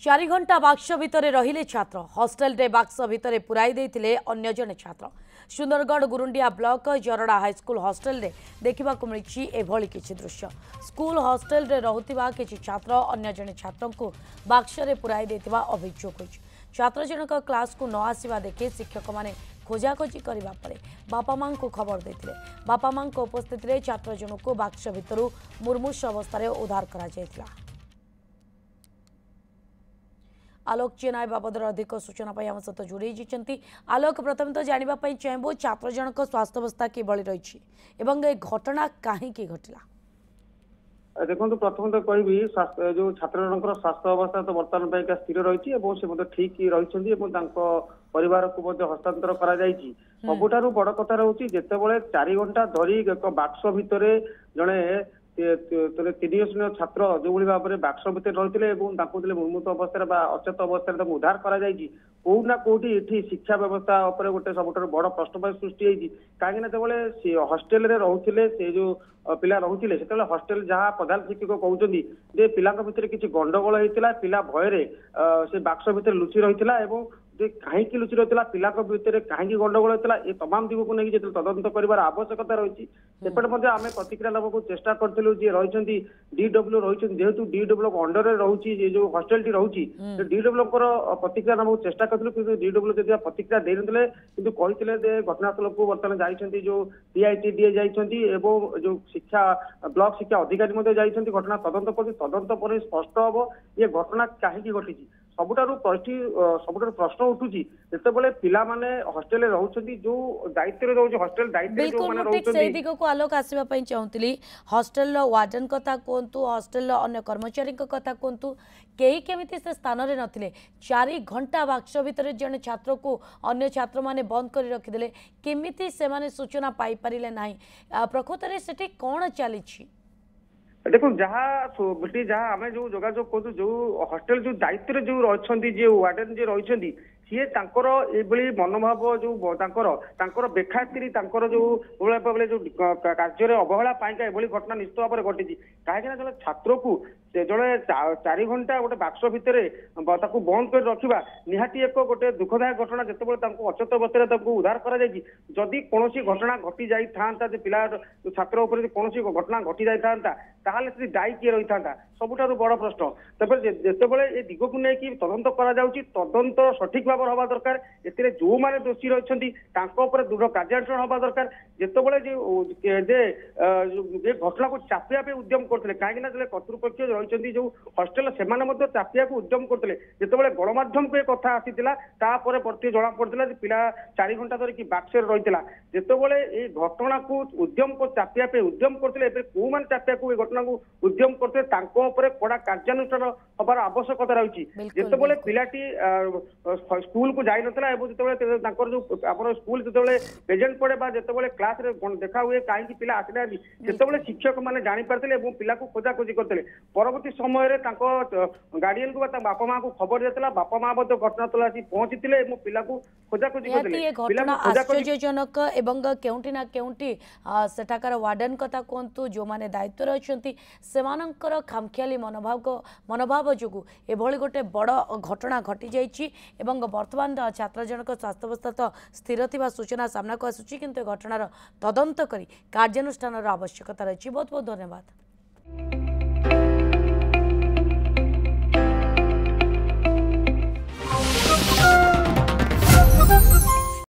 चारि घंटा बाक्स भितर रहिले छात्र हॉस्टेल रे बाक्स भितर पुराई देथिले अन्य जने छात्र। सुंदरगढ़ गुरुंडिया ब्लॉक जरड़ा हाईस्कूल हॉस्टेल रे देखा मिली एभली किछि दृश्य। स्कूल हॉस्टेल रे रहुतिबा किछि छात्र अन्य जने छात्र को बाक्स रे पुराई देथिबा अभियोग होइछि। छात्र जनक क्लास को न आसिबा देखि शिक्षक माने खोजाखोजी करबा परे बापा मां को खबर देथिले। बापा मां को उपस्थित रे छात्र जनक को बाक्स भितरु मुर्मूष अवस्था रे उद्धार करा जायतिला। आलोक चेनाई बाबद अधिक सूचना आम सहित जोड़ी आलोक प्रथम तो जानापी चाहबू छात्र जनक स्वास्थ्य अवस्था किभली रही घटना कहीं घटला। देखो प्रथम तो कहबी जो छात्र जनकर स्वास्थ्य अवस्था तो बर्तमान स्थिर रही ठीक रही परिवार को हस्तांतर कर सबुठ बड़ कथा रोचे जिते 4 घंटा धरी एक बाक्स भितर जड़े 3 वर्षीय छात्र जो भाव में बाक्स भितर रही मुर्मूत अवस्था अचेत अवस्था उद्धार कर कौना कौटी ये शिक्षा व्यवस्था गोटे सब बड़ प्रश्न सृष्टि कहीं जो हॉस्टेल रोते से जो पिला रोते से हॉस्टेल जहाँ प्रधान शिक्षक कहते पिला भितर किसी गंडगोल होता पिला भय से बाक्स भितर लुचि रही कहीं लुचि रही पिला भितर कहीं गंडगोल होता ये तमाम दिग को लेकिन तदंत कर आवश्यकता रही सेपटे आम प्रतिक्रिया नवा चेष्टा करूँ जी रही डीडब्ल्यू रही जेहेतु डीडब्ल्यू अंडर रोचे जो हॉस्टेल टी रोचे डीडब्ल्यू प्रतिक्रिया नवा चेष्टा करूँ डीडब्ल्यू जब प्रतिक्रिया दे ना कि कहते घटनास्थल को बर्तमान जाइए जो सीआईटी जाइए जो शिक्षा ब्लॉक शिक्षा अधिकारी जाइए घटना तदंत कर तदंत पर स्पष्ट हम ये घटना कहीं घटी सबुठारु प्रश्न उठुची जिते पिला माने हॉस्टेल रोचे जो दायित्व रोचे हॉस्टेल दायित्व को आलोक आसवाई चाहूली हॉस्टेल वार्डन कथा कहतु हॉस्टेल अन्य कर्मचारी कथा कहतु कई केमिति से स्थान रे नथिले 4 घंटा बाक्स भितर जने छात्र को अन्य छात्र माने बंद कर रखिदेले केमिति से माने सूचना पाई परिले नाही प्रकृत रे सेठी कोन चली देखो जहाँ जहाँ आम जो जोगाजोग करूँ जो हॉस्टेल जो दायित्व जो रही जो वार्डन जी रही सी मनोभाव जो बेखातिर जो जो कार्य अवहेला पाई घटना निश्चित भाव में घटी कहीं जन छात्र को जड़े 4 घंटा गोटे बाक्स भितर बंद कर रखा निहाती एक गोटे दुखदायक घटना जिते अचेत अवस्था उद्धार करी कौन घटना घटी जाई था पिला छात्र कौन घटना घटी जाता दायी किए रही था सबुठ बड़ प्रश्न तबे जिते ये दिग को लेकिन तदंत तदंत सठिक भाव हवा दरकार ए जो मैंने दोषी रही दृढ़ कार्यानुष्ठान हवा दरकार जिते घटना को चापिया उद्यम करते कहीं कर्तृपक्ष रही जो हॉस्टेल से चापिया उद्यम करते जिते गणमाध्यम को कथा आसापर प्रति जना पड़ा पिला 4 घंटा धरिकी बाक्स रही जिते ये घटना को उद्यम को चापिया उद्यम करते कौ मैंने चापिया को घटना को उद्यम करते कड़ा कार्यानुष्ठान हबार आवश्यकता रही जिते पिलाटी स्कूल को जाई नथला जो स्कूल जो प्रेजेंट पड़े जिते क्लास देखा हुए कहीं पिला आसना जिते शिक्षक मैंने जापारे पिला को खोजाखोजी करते परवर्ती समय गार्डियन को बापा माँ को खबर देता बापा माँ घटनास्थल आसी पहुंची पिला को खोजाखोजी आश्चर्यजनक केउंटी ना केउंटी सेठाकार वार्डन कथा कहतु जो माने दायित्व अच्छी सेमानंकर खामखियाली मनोभाव जोगु एभली गोटे बड़ घटना घटी जाइछि एवं वर्तमान छात्र जनक स्वास्थ्य अवस्था तो स्थिर थिबा सूचना सामना को आसुछि किंतु घटनार तदंत करी कार्यानुष्ठान आवश्यकता रही। बहुत बहुत धन्यवाद।